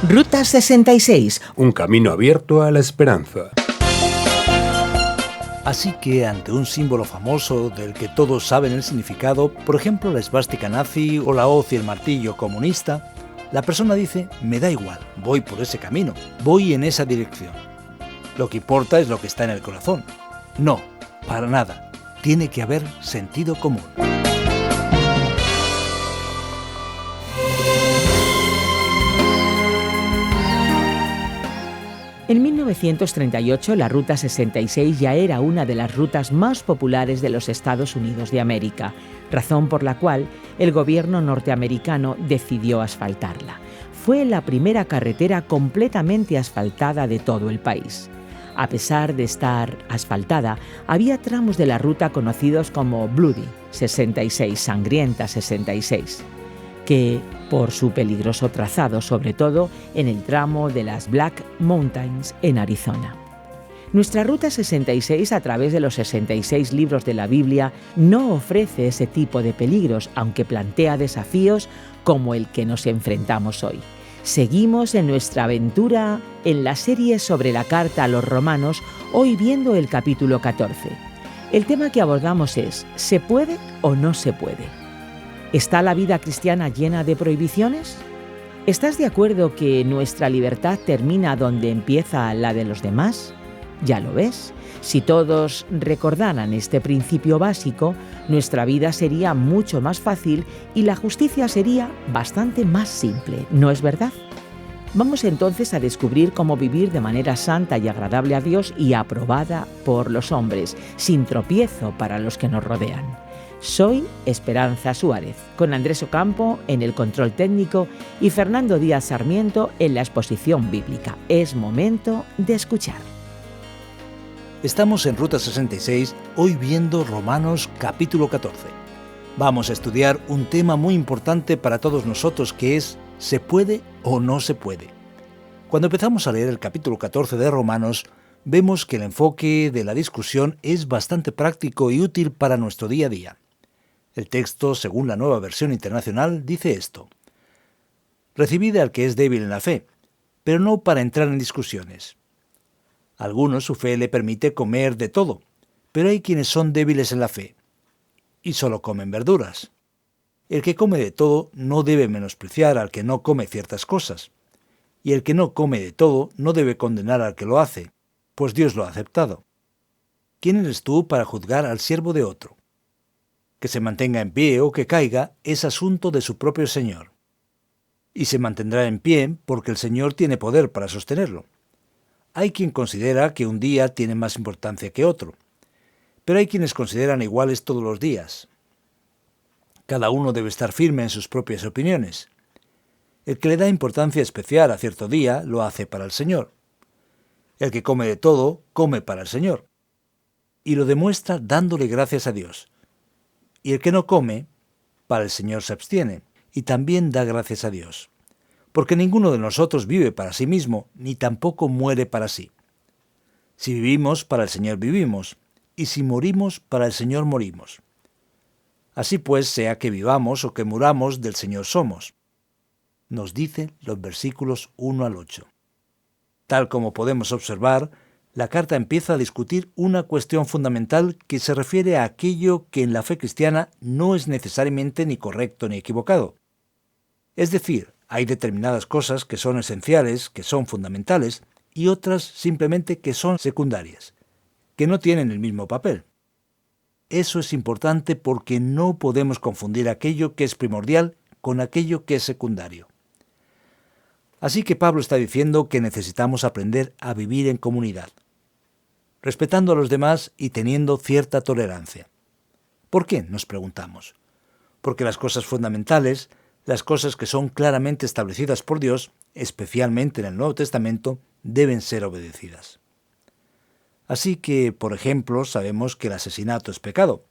Ruta 66. Un camino abierto a la esperanza. Así que ante un símbolo famoso del que todos saben el significado, por ejemplo la esvástica nazi o la hoz y el martillo comunista, la persona dice, me da igual, voy por ese camino, voy en esa dirección. Lo que importa es lo que está en el corazón. No, para nada. Tiene que haber sentido común. En 1938, la Ruta 66 ya era una de las rutas más populares de los Estados Unidos de América, razón por la cual el gobierno norteamericano decidió asfaltarla. Fue la primera carretera completamente asfaltada de todo el país. A pesar de estar asfaltada, había tramos de la ruta conocidos como Bloody 66, Sangrienta 66, que, por su peligroso trazado, sobre todo en el tramo de las Black Mountains en Arizona. Nuestra Ruta 66, a través de los 66 libros de la Biblia, no ofrece ese tipo de peligros, aunque plantea desafíos como el que nos enfrentamos hoy. Seguimos en nuestra aventura en la serie sobre la carta a los romanos, hoy viendo el capítulo 14. El tema que abordamos es, ¿se puede o no se puede? ¿Está la vida cristiana llena de prohibiciones? ¿Estás de acuerdo que nuestra libertad termina donde empieza la de los demás? Ya lo ves, si todos recordaran este principio básico, nuestra vida sería mucho más fácil y la justicia sería bastante más simple, ¿no es verdad? Vamos entonces a descubrir cómo vivir de manera santa y agradable a Dios y aprobada por los hombres, sin tropiezo para los que nos rodean. Soy Esperanza Suárez, con Andrés Ocampo en el control técnico y Fernando Díaz Sarmiento en la exposición bíblica. Es momento de escuchar. Estamos en Ruta 66, hoy viendo Romanos capítulo 14. Vamos a estudiar un tema muy importante para todos nosotros que es ¿se puede o no se puede? Cuando empezamos a leer el capítulo 14 de Romanos, vemos que el enfoque de la discusión es bastante práctico y útil para nuestro día a día. El texto, según la Nueva Versión Internacional, dice esto: recibid al que es débil en la fe, pero no para entrar en discusiones. A algunos su fe le permite comer de todo, pero hay quienes son débiles en la fe y solo comen verduras. El que come de todo no debe menospreciar al que no come ciertas cosas, y el que no come de todo no debe condenar al que lo hace, pues Dios lo ha aceptado. ¿Quién eres tú para juzgar al siervo de otro? Que se mantenga en pie o que caiga es asunto de su propio Señor. Y se mantendrá en pie porque el Señor tiene poder para sostenerlo. Hay quien considera que un día tiene más importancia que otro, pero hay quienes consideran iguales todos los días. Cada uno debe estar firme en sus propias opiniones. El que le da importancia especial a cierto día lo hace para el Señor. El que come de todo, come para el Señor. Y lo demuestra dándole gracias a Dios. Y el que no come, para el Señor se abstiene, y también da gracias a Dios. Porque ninguno de nosotros vive para sí mismo, ni tampoco muere para sí. Si vivimos, para el Señor vivimos, y si morimos, para el Señor morimos. Así pues, sea que vivamos o que muramos, del Señor somos. Nos dicen los versículos 1 al 8. Tal como podemos observar, la carta empieza a discutir una cuestión fundamental que se refiere a aquello que en la fe cristiana no es necesariamente ni correcto ni equivocado. Es decir, hay determinadas cosas que son esenciales, que son fundamentales, y otras simplemente que son secundarias, que no tienen el mismo papel. Eso es importante porque no podemos confundir aquello que es primordial con aquello que es secundario. Así que Pablo está diciendo que necesitamos aprender a vivir en comunidad, respetando a los demás y teniendo cierta tolerancia. ¿Por qué?, nos preguntamos. Porque las cosas fundamentales, las cosas que son claramente establecidas por Dios, especialmente en el Nuevo Testamento, deben ser obedecidas. Así que, por ejemplo, sabemos que el asesinato es pecado,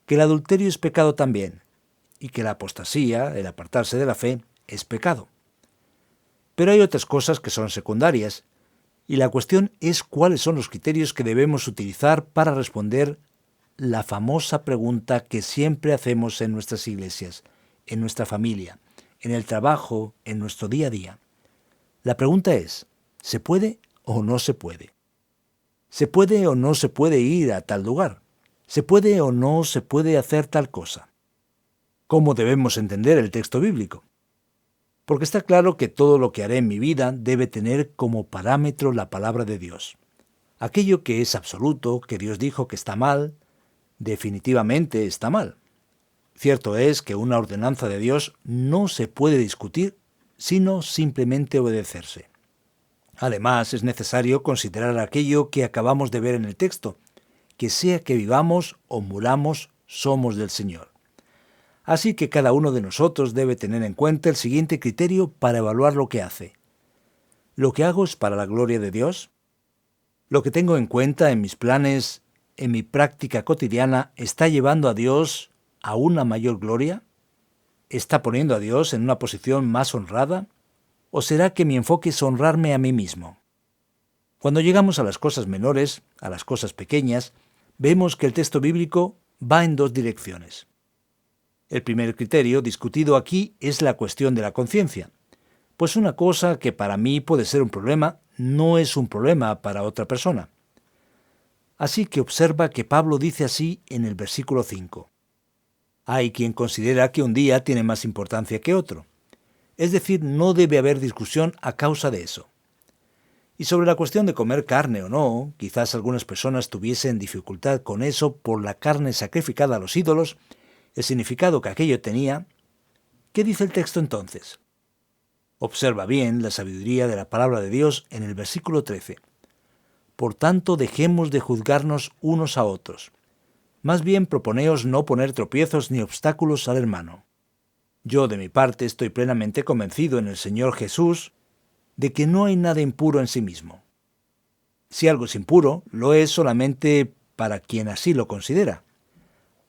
que el adulterio es pecado también, y que la apostasía, el apartarse de la fe, es pecado. Pero hay otras cosas que son secundarias, y la cuestión es cuáles son los criterios que debemos utilizar para responder la famosa pregunta que siempre hacemos en nuestras iglesias, en nuestra familia, en el trabajo, en nuestro día a día. La pregunta es, ¿se puede o no se puede? ¿Se puede o no se puede ir a tal lugar? ¿Se puede o no se puede hacer tal cosa? ¿Cómo debemos entender el texto bíblico? Porque está claro que todo lo que haré en mi vida debe tener como parámetro la palabra de Dios. Aquello que es absoluto, que Dios dijo que está mal, definitivamente está mal. Cierto es que una ordenanza de Dios no se puede discutir, sino simplemente obedecerse. Además, es necesario considerar aquello que acabamos de ver en el texto, que sea que vivamos o muramos, somos del Señor. Así que cada uno de nosotros debe tener en cuenta el siguiente criterio para evaluar lo que hace. ¿Lo que hago es para la gloria de Dios? ¿Lo que tengo en cuenta en mis planes, en mi práctica cotidiana, está llevando a Dios a una mayor gloria? ¿Está poniendo a Dios en una posición más honrada? ¿O será que mi enfoque es honrarme a mí mismo? Cuando llegamos a las cosas menores, a las cosas pequeñas, vemos que el texto bíblico va en dos direcciones. El primer criterio discutido aquí es la cuestión de la conciencia, pues una cosa que para mí puede ser un problema, no es un problema para otra persona. Así que observa que Pablo dice así en el versículo 5. Hay quien considera que un día tiene más importancia que otro. Es decir, no debe haber discusión a causa de eso. Y sobre la cuestión de comer carne o no, quizás algunas personas tuviesen dificultad con eso por la carne sacrificada a los ídolos, el significado que aquello tenía. ¿Qué dice el texto entonces? Observa bien la sabiduría de la palabra de Dios en el versículo 13. Por tanto, dejemos de juzgarnos unos a otros. Más bien proponeos no poner tropiezos ni obstáculos al hermano. Yo, de mi parte, estoy plenamente convencido en el Señor Jesús de que no hay nada impuro en sí mismo. Si algo es impuro, lo es solamente para quien así lo considera.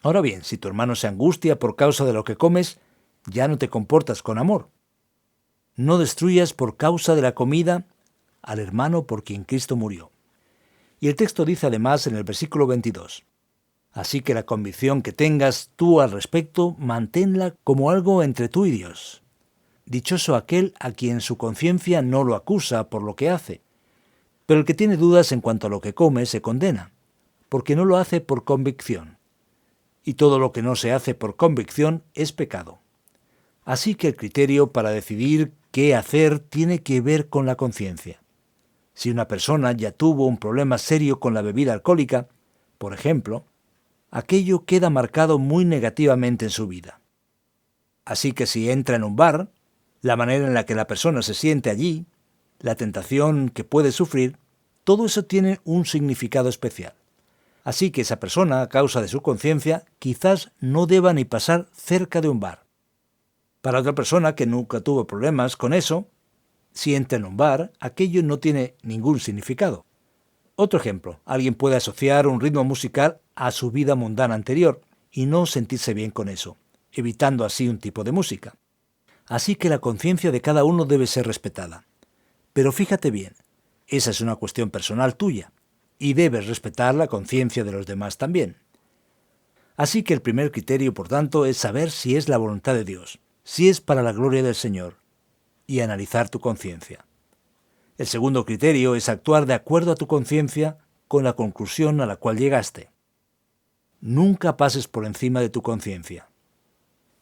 Ahora bien, si tu hermano se angustia por causa de lo que comes, ya no te comportas con amor. No destruyas por causa de la comida al hermano por quien Cristo murió. Y el texto dice además en el versículo 22, así que la convicción que tengas tú al respecto, manténla como algo entre tú y Dios. Dichoso aquel a quien su conciencia no lo acusa por lo que hace, pero el que tiene dudas en cuanto a lo que come se condena, porque no lo hace por convicción. Y todo lo que no se hace por convicción es pecado. Así que el criterio para decidir qué hacer tiene que ver con la conciencia. Si una persona ya tuvo un problema serio con la bebida alcohólica, por ejemplo, aquello queda marcado muy negativamente en su vida. Así que si entra en un bar, la manera en la que la persona se siente allí, la tentación que puede sufrir, todo eso tiene un significado especial. Así que esa persona, a causa de su conciencia, quizás no deba ni pasar cerca de un bar. Para otra persona que nunca tuvo problemas con eso, si entra en un bar, aquello no tiene ningún significado. Otro ejemplo, alguien puede asociar un ritmo musical a su vida mundana anterior y no sentirse bien con eso, evitando así un tipo de música. Así que la conciencia de cada uno debe ser respetada. Pero fíjate bien, esa es una cuestión personal tuya, y debes respetar la conciencia de los demás también. Así que el primer criterio, por tanto, es saber si es la voluntad de Dios, si es para la gloria del Señor, y analizar tu conciencia. El segundo criterio es actuar de acuerdo a tu conciencia con la conclusión a la cual llegaste. Nunca pases por encima de tu conciencia.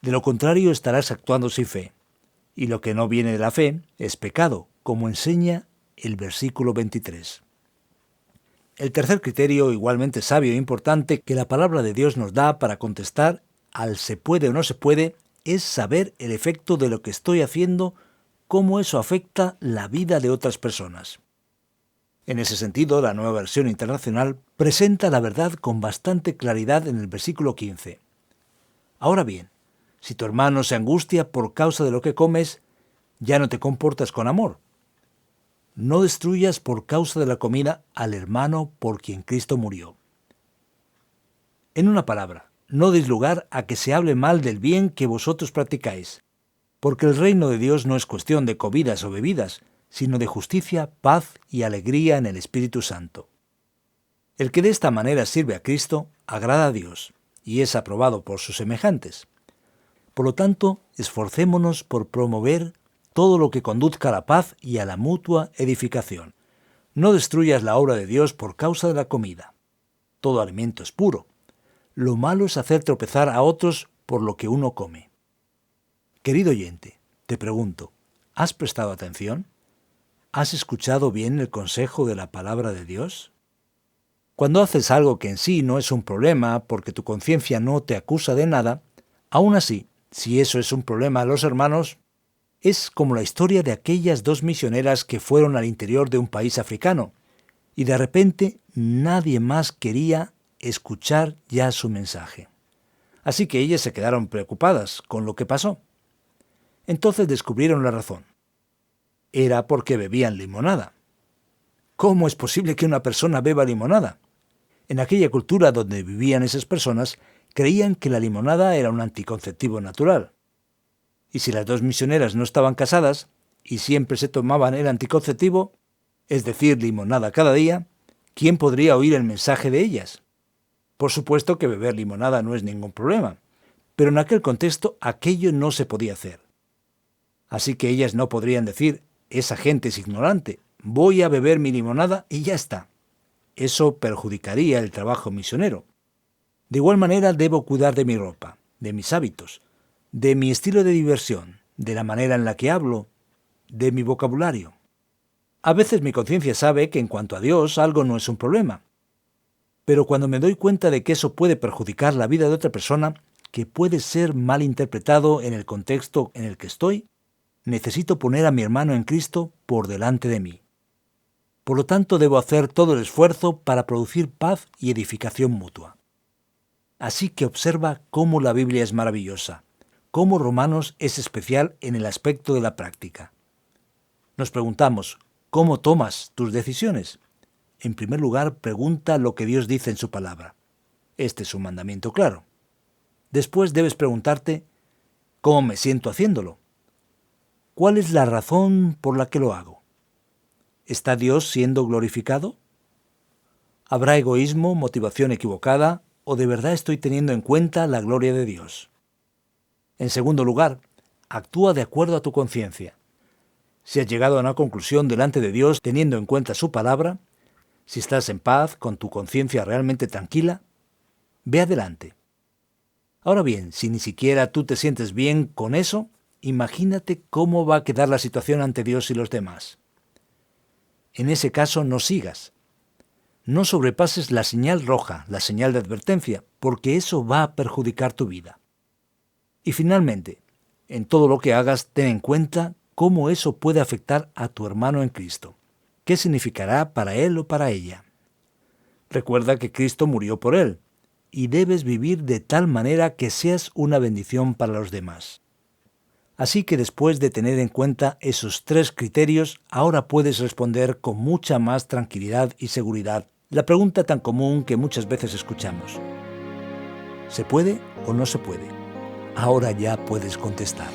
De lo contrario estarás actuando sin fe, y lo que no viene de la fe es pecado, como enseña el versículo 23. El tercer criterio, igualmente sabio e importante, que la palabra de Dios nos da para contestar al se puede o no se puede, es saber el efecto de lo que estoy haciendo, cómo eso afecta la vida de otras personas. En ese sentido, la Nueva Versión Internacional presenta la verdad con bastante claridad en el versículo 15. Ahora bien, si tu hermano se angustia por causa de lo que comes, ya no te comportas con amor. No destruyas por causa de la comida al hermano por quien Cristo murió. En una palabra, no deis lugar a que se hable mal del bien que vosotros practicáis, porque el reino de Dios no es cuestión de comidas o bebidas, sino de justicia, paz y alegría en el Espíritu Santo. El que de esta manera sirve a Cristo agrada a Dios y es aprobado por sus semejantes. Por lo tanto, esforcémonos por promover todo lo que conduzca a la paz y a la mutua edificación. No destruyas la obra de Dios por causa de la comida. Todo alimento es puro. Lo malo es hacer tropezar a otros por lo que uno come. Querido oyente, te pregunto, ¿has prestado atención? ¿Has escuchado bien el consejo de la palabra de Dios? Cuando haces algo que en sí no es un problema porque tu conciencia no te acusa de nada, aún así, si eso es un problema a los hermanos, es como la historia de aquellas 2 misioneras que fueron al interior de un país africano y de repente nadie más quería escuchar ya su mensaje. Así que ellas se quedaron preocupadas con lo que pasó. Entonces descubrieron la razón. Era porque bebían limonada. ¿Cómo es posible que una persona beba limonada? En aquella cultura donde vivían esas personas, creían que la limonada era un anticonceptivo natural. Y si las 2 misioneras no estaban casadas y siempre se tomaban el anticonceptivo, es decir, limonada cada día, ¿quién podría oír el mensaje de ellas? Por supuesto que beber limonada no es ningún problema, pero en aquel contexto aquello no se podía hacer. Así que ellas no podrían decir, esa gente es ignorante, voy a beber mi limonada y ya está. Eso perjudicaría el trabajo misionero. De igual manera debo cuidar de mi ropa, de mis hábitos, de mi estilo de diversión, de la manera en la que hablo, de mi vocabulario. A veces mi conciencia sabe que en cuanto a Dios algo no es un problema. Pero cuando me doy cuenta de que eso puede perjudicar la vida de otra persona, que puede ser mal interpretado en el contexto en el que estoy, necesito poner a mi hermano en Cristo por delante de mí. Por lo tanto, debo hacer todo el esfuerzo para producir paz y edificación mutua. Así que observa cómo la Biblia es maravillosa, cómo Romanos es especial en el aspecto de la práctica. Nos preguntamos, ¿cómo tomas tus decisiones? En primer lugar, pregunta lo que Dios dice en su palabra. Este es un mandamiento claro. Después debes preguntarte, ¿cómo me siento haciéndolo? ¿Cuál es la razón por la que lo hago? ¿Está Dios siendo glorificado? ¿Habrá egoísmo, motivación equivocada, o de verdad estoy teniendo en cuenta la gloria de Dios? En segundo lugar, actúa de acuerdo a tu conciencia. Si has llegado a una conclusión delante de Dios teniendo en cuenta su palabra, si estás en paz, con tu conciencia realmente tranquila, ve adelante. Ahora bien, si ni siquiera tú te sientes bien con eso, imagínate cómo va a quedar la situación ante Dios y los demás. En ese caso, no sigas. No sobrepases la señal roja, la señal de advertencia, porque eso va a perjudicar tu vida. Y finalmente, en todo lo que hagas, ten en cuenta cómo eso puede afectar a tu hermano en Cristo. ¿Qué significará para él o para ella? Recuerda que Cristo murió por él, y debes vivir de tal manera que seas una bendición para los demás. Así que después de tener en cuenta esos 3 criterios, ahora puedes responder con mucha más tranquilidad y seguridad la pregunta tan común que muchas veces escuchamos. ¿Se puede o no se puede? Ahora ya puedes contestar.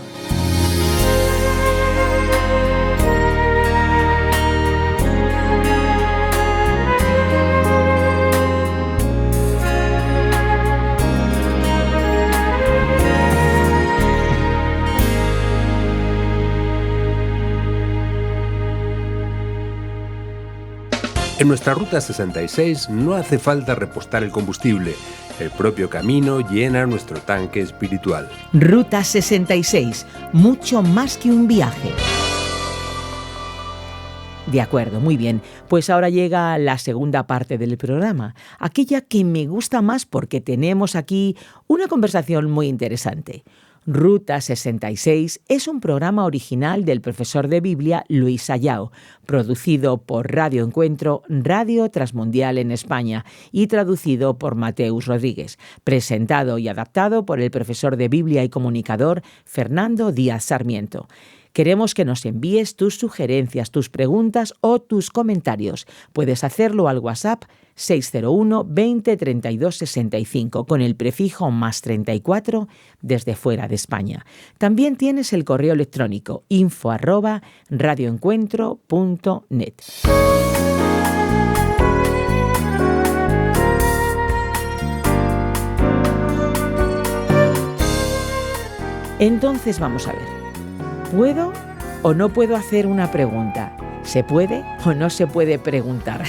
En nuestra Ruta 66 no hace falta repostar el combustible. El propio camino llena nuestro tanque espiritual. Ruta 66, mucho más que un viaje. De acuerdo, muy bien. Pues ahora llega la segunda parte del programa, aquella que me gusta más porque tenemos aquí una conversación muy interesante. Ruta 66 es un programa original del profesor de Biblia Luis Ayao, producido por Radio Encuentro, Radio Transmundial en España y traducido por Mateus Rodríguez, presentado y adaptado por el profesor de Biblia y comunicador Fernando Díaz Sarmiento. Queremos que nos envíes tus sugerencias, tus preguntas o tus comentarios. Puedes hacerlo al WhatsApp 601 20 32 65 con el prefijo +34 desde fuera de España. También tienes el correo electrónico info@radioencuentro.net. Entonces vamos a ver. ¿Puedo o no puedo hacer una pregunta. ¿Se puede o no se puede preguntar?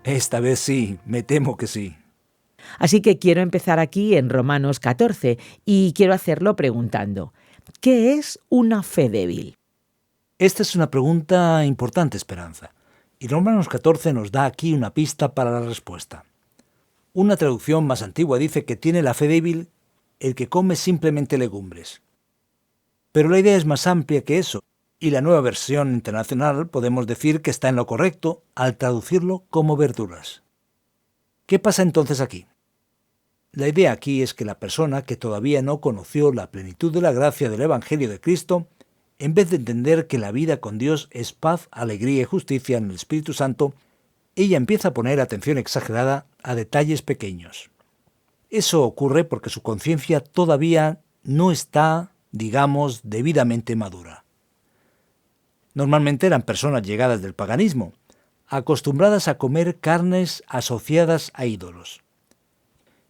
Esta vez sí, me temo que sí. Así que quiero empezar aquí en Romanos 14 y quiero hacerlo preguntando, ¿qué es una fe débil? Esta es una pregunta importante, Esperanza, y Romanos 14 nos da aquí una pista para la respuesta. Una traducción más antigua dice que tiene la fe débil el que come simplemente legumbres. Pero la idea es más amplia que eso, y la nueva versión internacional podemos decir que está en lo correcto al traducirlo como verduras. ¿Qué pasa entonces aquí? La idea aquí es que la persona que todavía no conoció la plenitud de la gracia del Evangelio de Cristo, en vez de entender que la vida con Dios es paz, alegría y justicia en el Espíritu Santo, ella empieza a poner atención exagerada a detalles pequeños. Eso ocurre porque su conciencia todavía no está, digamos, debidamente madura. Normalmente eran personas llegadas del paganismo, acostumbradas a comer carnes asociadas a ídolos.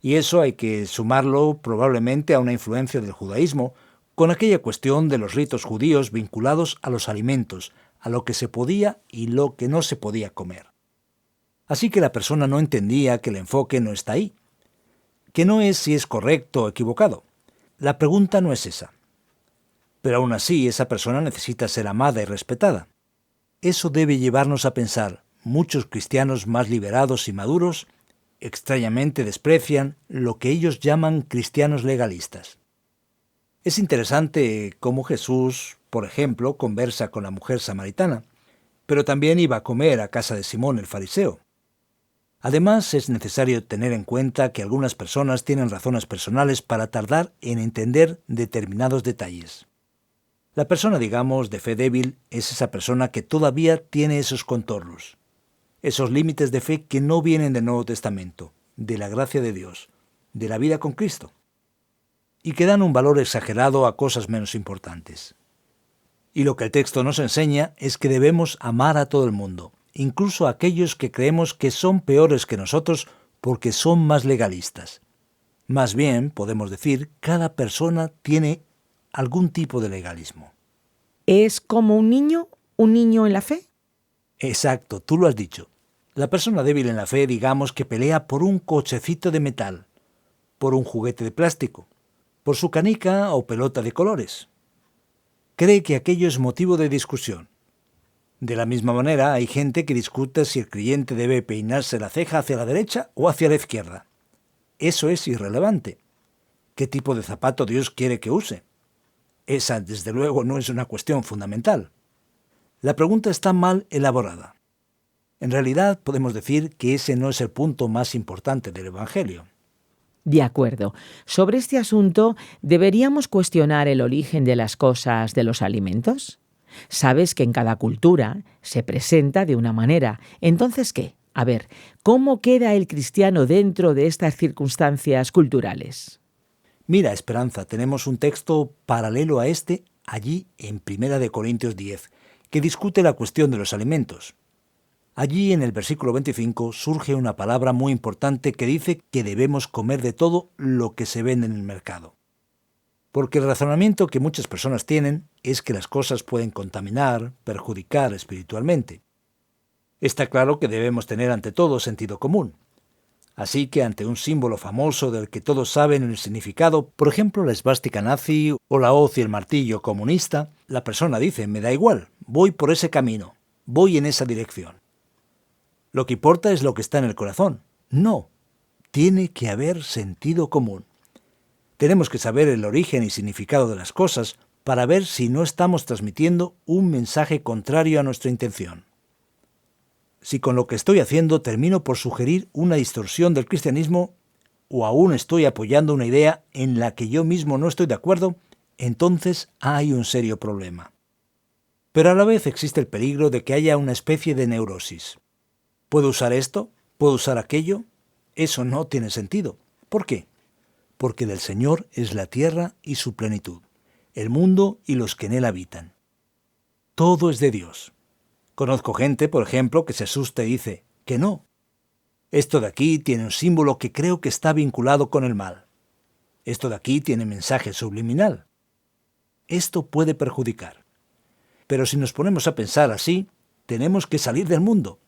Y eso hay que sumarlo probablemente a una influencia del judaísmo, con aquella cuestión de los ritos judíos vinculados a los alimentos, a lo que se podía y lo que no se podía comer. Así que la persona no entendía que el enfoque no está ahí, que no es si es correcto o equivocado. La pregunta no es esa. Pero aún así, esa persona necesita ser amada y respetada. Eso debe llevarnos a pensar, muchos cristianos más liberados y maduros, extrañamente desprecian lo que ellos llaman cristianos legalistas. Es interesante cómo Jesús, por ejemplo, conversa con la mujer samaritana, pero también iba a comer a casa de Simón el fariseo. Además, es necesario tener en cuenta que algunas personas tienen razones personales para tardar en entender determinados detalles. La persona, digamos, de fe débil es esa persona que todavía tiene esos contornos, esos límites de fe que no vienen del Nuevo Testamento, de la gracia de Dios, de la vida con Cristo, y que dan un valor exagerado a cosas menos importantes. Y lo que el texto nos enseña es que debemos amar a todo el mundo, incluso a aquellos que creemos que son peores que nosotros porque son más legalistas. Más bien, podemos decir, cada persona tiene algún tipo de legalismo. ¿Es como un niño en la fe? Exacto, tú lo has dicho. La persona débil en la fe, digamos que pelea por un cochecito de metal, por un juguete de plástico, por su canica o pelota de colores. Cree que aquello es motivo de discusión. De la misma manera, hay gente que discute si el creyente debe peinarse la ceja hacia la derecha o hacia la izquierda. Eso es irrelevante. ¿Qué tipo de zapato Dios quiere que use? Esa, desde luego, no es una cuestión fundamental. La pregunta está mal elaborada. En realidad, podemos decir que ese no es el punto más importante del Evangelio. De acuerdo. Sobre este asunto, ¿deberíamos cuestionar el origen de las cosas, de los alimentos? Sabes que en cada cultura se presenta de una manera. Entonces, ¿qué? A ver, ¿cómo queda el cristiano dentro de estas circunstancias culturales? Mira, Esperanza, tenemos un texto paralelo a este allí en 1 Corintios 10, que discute la cuestión de los alimentos. Allí en el versículo 25 surge una palabra muy importante que dice que debemos comer de todo lo que se vende en el mercado. Porque el razonamiento que muchas personas tienen es que las cosas pueden contaminar, perjudicar espiritualmente. Está claro que debemos tener ante todo sentido común. Así que ante un símbolo famoso del que todos saben el significado, por ejemplo la esvástica nazi o la hoz y el martillo comunista, la persona dice, me da igual, voy por ese camino, voy en esa dirección. Lo que importa es lo que está en el corazón. No, tiene que haber sentido común. Tenemos que saber el origen y significado de las cosas para ver si no estamos transmitiendo un mensaje contrario a nuestra intención. Si con lo que estoy haciendo termino por sugerir una distorsión del cristianismo o aún estoy apoyando una idea en la que yo mismo no estoy de acuerdo, entonces hay un serio problema. Pero a la vez existe el peligro de que haya una especie de neurosis. ¿Puedo usar esto? ¿Puedo usar aquello? Eso no tiene sentido. ¿Por qué? Porque del Señor es la tierra y su plenitud, el mundo y los que en él habitan. Todo es de Dios. Conozco gente, por ejemplo, que se asusta y dice que no. Esto de aquí tiene un símbolo que creo que está vinculado con el mal. Esto de aquí tiene mensaje subliminal. Esto puede perjudicar. Pero si nos ponemos a pensar así, tenemos que salir del mundo.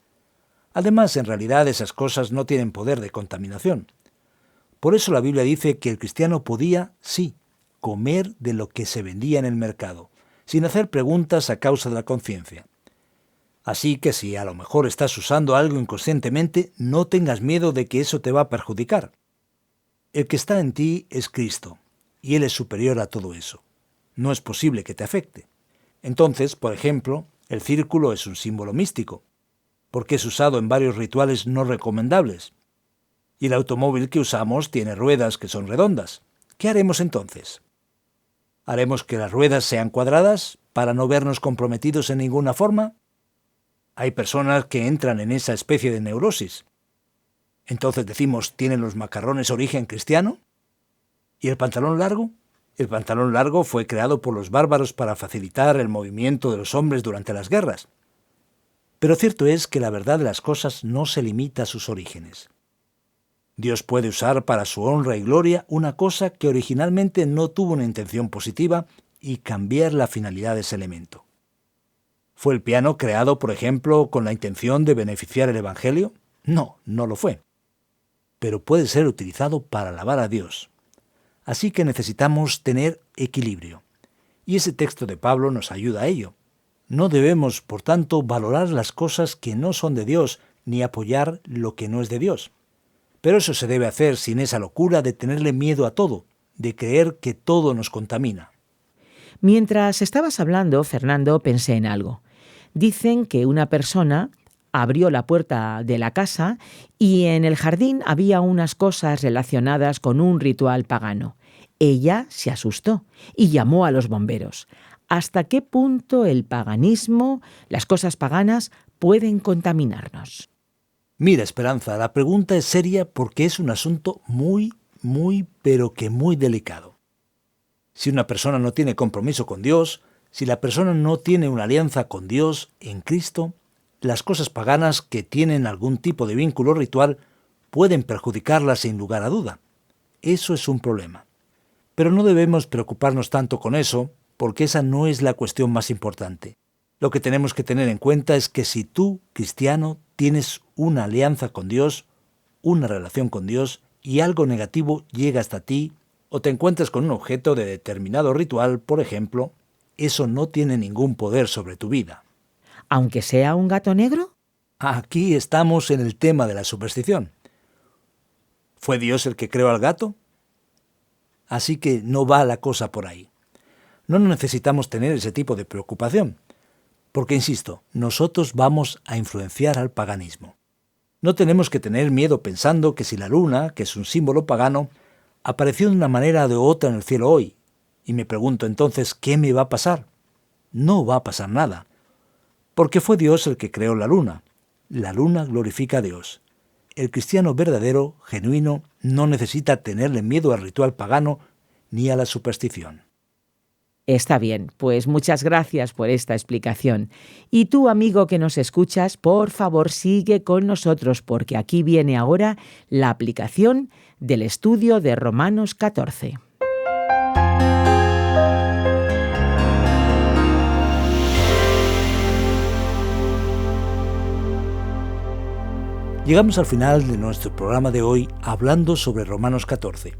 Además, en realidad esas cosas no tienen poder de contaminación. Por eso la Biblia dice que el cristiano podía, sí, comer de lo que se vendía en el mercado, sin hacer preguntas a causa de la conciencia. Así que si a lo mejor estás usando algo inconscientemente, no tengas miedo de que eso te va a perjudicar. El que está en ti es Cristo, y Él es superior a todo eso. No es posible que te afecte. Entonces, por ejemplo, el círculo es un símbolo místico, porque es usado en varios rituales no recomendables. Y el automóvil que usamos tiene ruedas que son redondas. ¿Qué haremos entonces? ¿Haremos que las ruedas sean cuadradas para no vernos comprometidos en ninguna forma? Hay personas que entran en esa especie de neurosis. Entonces decimos, ¿tienen los macarrones origen cristiano? ¿Y el pantalón largo? El pantalón largo fue creado por los bárbaros para facilitar el movimiento de los hombres durante las guerras. Pero cierto es que la verdad de las cosas no se limita a sus orígenes. Dios puede usar para su honra y gloria una cosa que originalmente no tuvo una intención positiva y cambiar la finalidad de ese elemento. ¿Fue el piano creado, por ejemplo, con la intención de beneficiar el Evangelio? No, no lo fue. Pero puede ser utilizado para alabar a Dios. Así que necesitamos tener equilibrio. Y ese texto de Pablo nos ayuda a ello. No debemos, por tanto, valorar las cosas que no son de Dios, ni apoyar lo que no es de Dios. Pero eso se debe hacer sin esa locura de tenerle miedo a todo, de creer que todo nos contamina. Mientras estabas hablando, Fernando, pensé en algo. Dicen que una persona abrió la puerta de la casa y en el jardín había unas cosas relacionadas con un ritual pagano. Ella se asustó y llamó a los bomberos. ¿Hasta qué punto el paganismo, las cosas paganas, pueden contaminarnos? Mira, Esperanza, la pregunta es seria porque es un asunto muy, pero que muy delicado. Si una persona no tiene compromiso con Dios, si la persona no tiene una alianza con Dios en Cristo, las cosas paganas que tienen algún tipo de vínculo ritual pueden perjudicarla sin lugar a duda. Eso es un problema. Pero no debemos preocuparnos tanto con eso, porque esa no es la cuestión más importante. Lo que tenemos que tener en cuenta es que si tú, cristiano, tienes una alianza con Dios, una relación con Dios, y algo negativo llega hasta ti, o te encuentras con un objeto de determinado ritual, por ejemplo, eso no tiene ningún poder sobre tu vida. ¿Aunque sea un gato negro? Aquí estamos en el tema de la superstición. ¿Fue Dios el que creó al gato? Así que no va la cosa por ahí. No necesitamos tener ese tipo de preocupación, porque, insisto, nosotros vamos a influenciar al paganismo. No tenemos que tener miedo pensando que si la luna, que es un símbolo pagano, apareció de una manera o de otra en el cielo hoy, y me pregunto entonces, ¿qué me va a pasar? No va a pasar nada, porque fue Dios el que creó la luna. La luna glorifica a Dios. El cristiano verdadero, genuino, no necesita tenerle miedo al ritual pagano ni a la superstición. Está bien, pues muchas gracias por esta explicación. Y tú, amigo que nos escuchas, por favor sigue con nosotros porque aquí viene ahora la aplicación del estudio de Romanos 14. Llegamos al final de nuestro programa de hoy hablando sobre Romanos 14.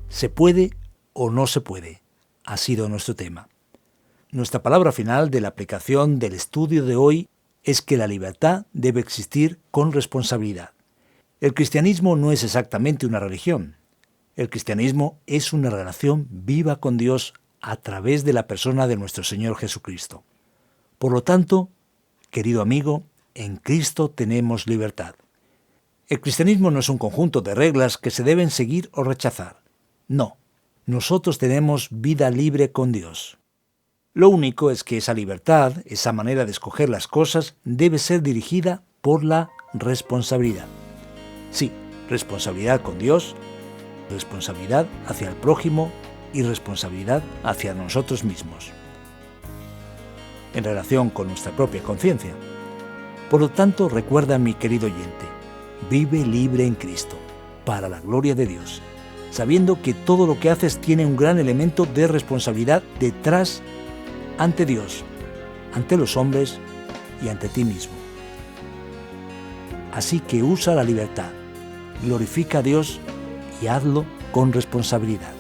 ¿Se puede o no se puede? Ha sido nuestro tema. Nuestra palabra final de la aplicación del estudio de hoy es que la libertad debe existir con responsabilidad. El cristianismo no es exactamente una religión. El cristianismo es una relación viva con Dios a través de la persona de nuestro Señor Jesucristo. Por lo tanto, querido amigo, en Cristo tenemos libertad. El cristianismo no es un conjunto de reglas que se deben seguir o rechazar. No. Nosotros tenemos vida libre con Dios. Lo único es que esa libertad, esa manera de escoger las cosas, debe ser dirigida por la responsabilidad. Sí, responsabilidad con Dios, responsabilidad hacia el prójimo y responsabilidad hacia nosotros mismos. En relación con nuestra propia conciencia. Por lo tanto, recuerda, mi querido oyente, vive libre en Cristo, para la gloria de Dios. sabiendo que todo lo que haces tiene un gran elemento de responsabilidad detrás ante Dios, ante los hombres y ante ti mismo. Así que usa la libertad, glorifica a Dios y hazlo con responsabilidad.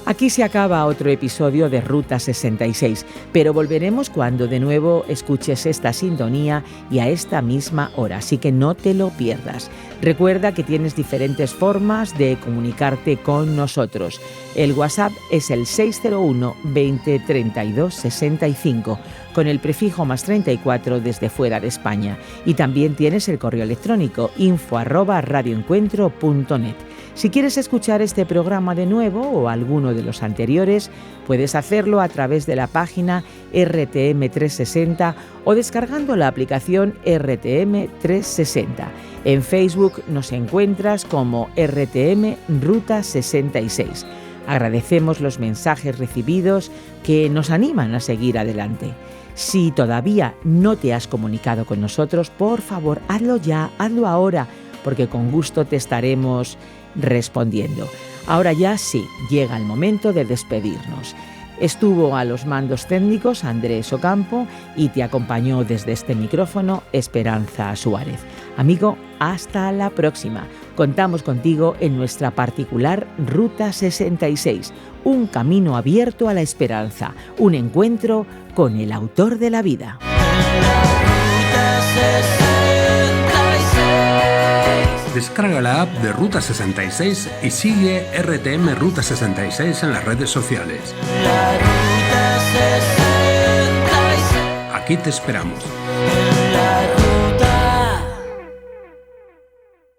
Aquí se acaba otro episodio de Ruta 66, pero volveremos cuando de nuevo escuches esta sintonía y a esta misma hora, así que no te lo pierdas. Recuerda que tienes diferentes formas de comunicarte con nosotros. El WhatsApp es el 601 20 32 65, con el prefijo +34 desde fuera de España. Y también tienes el correo electrónico info@radioencuentro.net. Si quieres escuchar este programa de nuevo o alguno de los anteriores, puedes hacerlo a través de la página RTM360 o descargando la aplicación RTM360. En Facebook nos encuentras como RTM Ruta 66. Agradecemos los mensajes recibidos que nos animan a seguir adelante. Si todavía no te has comunicado con nosotros, por favor, hazlo ya, hazlo ahora, porque con gusto te estaremos respondiendo. Ahora ya sí, llega el momento de despedirnos. Estuvo a los mandos técnicos Andrés Ocampo y te acompañó desde este micrófono Esperanza Suárez. Amigo, hasta la próxima. Contamos contigo en nuestra particular Ruta 66, un camino abierto a la esperanza, un encuentro con el autor de la vida. Descarga la app de Ruta 66 y sigue RTM Ruta 66 en las redes sociales. Aquí te esperamos.